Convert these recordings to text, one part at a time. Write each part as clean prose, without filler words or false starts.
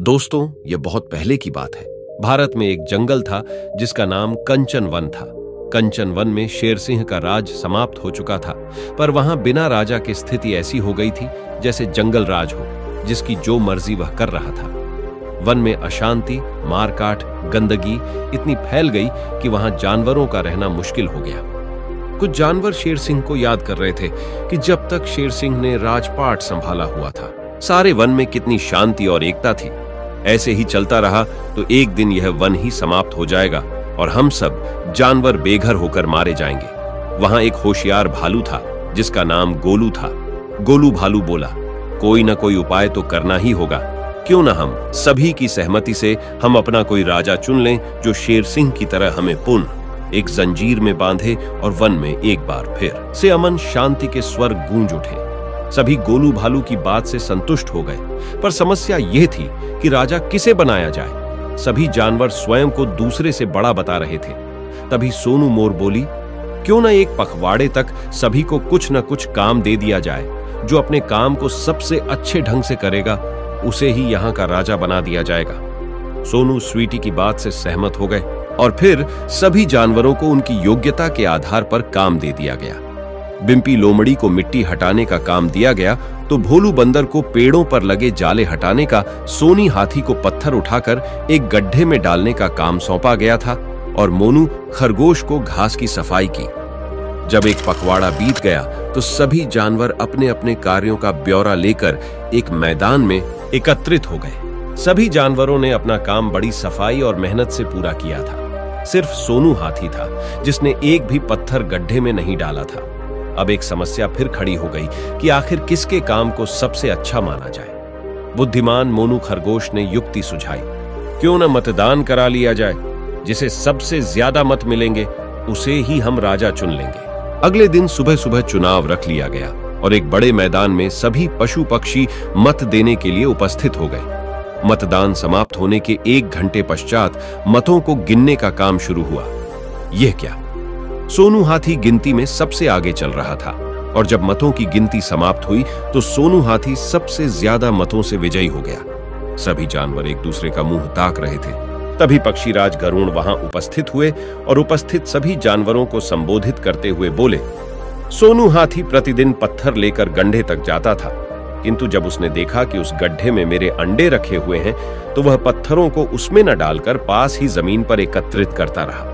दोस्तों, ये बहुत पहले की बात है। भारत में एक जंगल था जिसका नाम कंचन वन था। कंचन वन में शेर सिंह का राज समाप्त हो चुका था, पर वहां बिना राजा की स्थिति ऐसी हो गई थी जैसे जंगल राज हो, जिसकी जो मर्जी वह कर रहा था। वन में अशांति, मारकाट, गंदगी इतनी फैल गई कि वहां जानवरों का रहना मुश्किल हो गया। कुछ जानवर शेर सिंह को याद कर रहे थे कि जब तक शेर सिंह ने राजपाट संभाला हुआ था, सारे वन में कितनी शांति और एकता थी। ऐसे ही चलता रहा तो एक दिन यह वन ही समाप्त हो जाएगा और हम सब जानवर बेघर होकर मारे जाएंगे। वहां एक होशियार भालू था जिसका नाम गोलू था। गोलू भालू बोला, कोई ना कोई उपाय तो करना ही होगा। क्यों ना हम सभी की सहमति से हम अपना कोई राजा चुन लें जो शेर सिंह की तरह हमें पुनः एक जंजीर में बांधे और वन में एक बार फिर से अमन शांति के स्वर गूंज उठे। सभी गोलू भालू की बात से संतुष्ट हो गए, पर समस्या यह थी कि राजा किसे बनाया जाए। सभी जानवर स्वयं को दूसरे से बड़ा बता रहे थे। तभी सोनू मोर बोली, क्यों न एक पखवाड़े तक सभी को कुछ न कुछ काम दे दिया जाए। जो अपने काम को सबसे अच्छे ढंग से करेगा उसे ही यहाँ का राजा बना दिया जाएगा। सोनू स्वीटी की बात से सहमत हो गए और फिर सभी जानवरों को उनकी योग्यता के आधार पर काम दे दिया गया। बिम्पी लोमड़ी को मिट्टी हटाने का काम दिया गया तो भोलू बंदर को पेड़ों पर लगे जाले हटाने का, सोनी हाथी को पत्थर उठाकर एक गड्ढे में डालने का काम सौंपा गया था और मोनू खरगोश को घास की सफाई की। जब एक पखवाड़ा बीत गया तो सभी जानवर अपने अपने कार्यों का ब्यौरा लेकर एक मैदान में एकत्रित हो गए। सभी जानवरों ने अपना काम बड़ी सफाई और मेहनत से पूरा किया था। सिर्फ सोनू हाथी था जिसने एक भी पत्थर गड्ढे में नहीं डाला था। अब एक समस्या फिर खड़ी हो गई कि आखिर किसके काम को सबसे अच्छा माना जाए। बुद्धिमान मोनू खरगोश ने युक्ति सुझाई, क्यों न मतदान करा लिया जाए। जिसे सबसे ज्यादा मत मिलेंगे उसे ही हम राजा चुन लेंगे। अगले दिन सुबह सुबह चुनाव रख लिया गया और एक बड़े मैदान में सभी पशु पक्षी मत देने के लिए उपस्थित हो गए। मतदान समाप्त होने के 1 घंटे पश्चात मतों को गिनने का काम शुरू हुआ। यह क्या, सोनू हाथी गिनती में सबसे आगे चल रहा था और जब मतों की गिनती समाप्त हुई तो सोनू हाथी सबसे ज्यादा मतों से विजयी हो गया। सभी जानवर एक दूसरे का मुंह ताक रहे थे। तभी पक्षीराज गरुड़ वहां उपस्थित हुए और उपस्थित सभी जानवरों को संबोधित करते हुए बोले, सोनू हाथी प्रतिदिन पत्थर लेकर गड्ढे तक जाता था, किंतु जब उसने देखा कि उस गड्ढे में मेरे अंडे रखे हुए हैं तो वह पत्थरों को उसमें न डालकर पास ही जमीन पर एकत्रित करता रहा।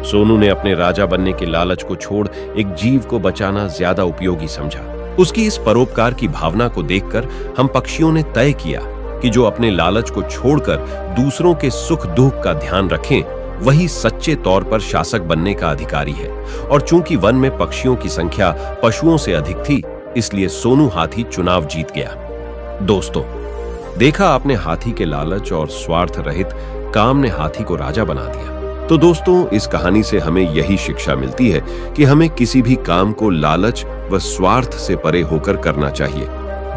सोनू ने अपने राजा बनने के लालच को छोड़ एक जीव को बचाना ज्यादा उपयोगी समझा। उसकी इस परोपकार की भावना को देखकर हम पक्षियों ने तय किया कि जो अपने लालच को छोड़कर दूसरों के सुख दुख का ध्यान रखें वही सच्चे तौर पर शासक बनने का अधिकारी है। और चूंकि वन में पक्षियों की संख्या पशुओं से अधिक थी, इसलिए सोनू हाथी चुनाव जीत गया। दोस्तों, देखा आपने, हाथी के लालच और स्वार्थ रहित काम ने हाथी को राजा बना दिया। तो दोस्तों, इस कहानी से हमें यही शिक्षा मिलती है कि हमें किसी भी काम को लालच व स्वार्थ से परे होकर करना चाहिए।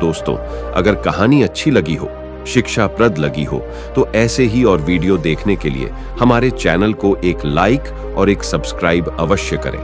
दोस्तों, अगर कहानी अच्छी लगी हो, शिक्षाप्रद लगी हो, तो ऐसे ही और वीडियो देखने के लिए हमारे चैनल को एक लाइक और एक सब्सक्राइब अवश्य करें।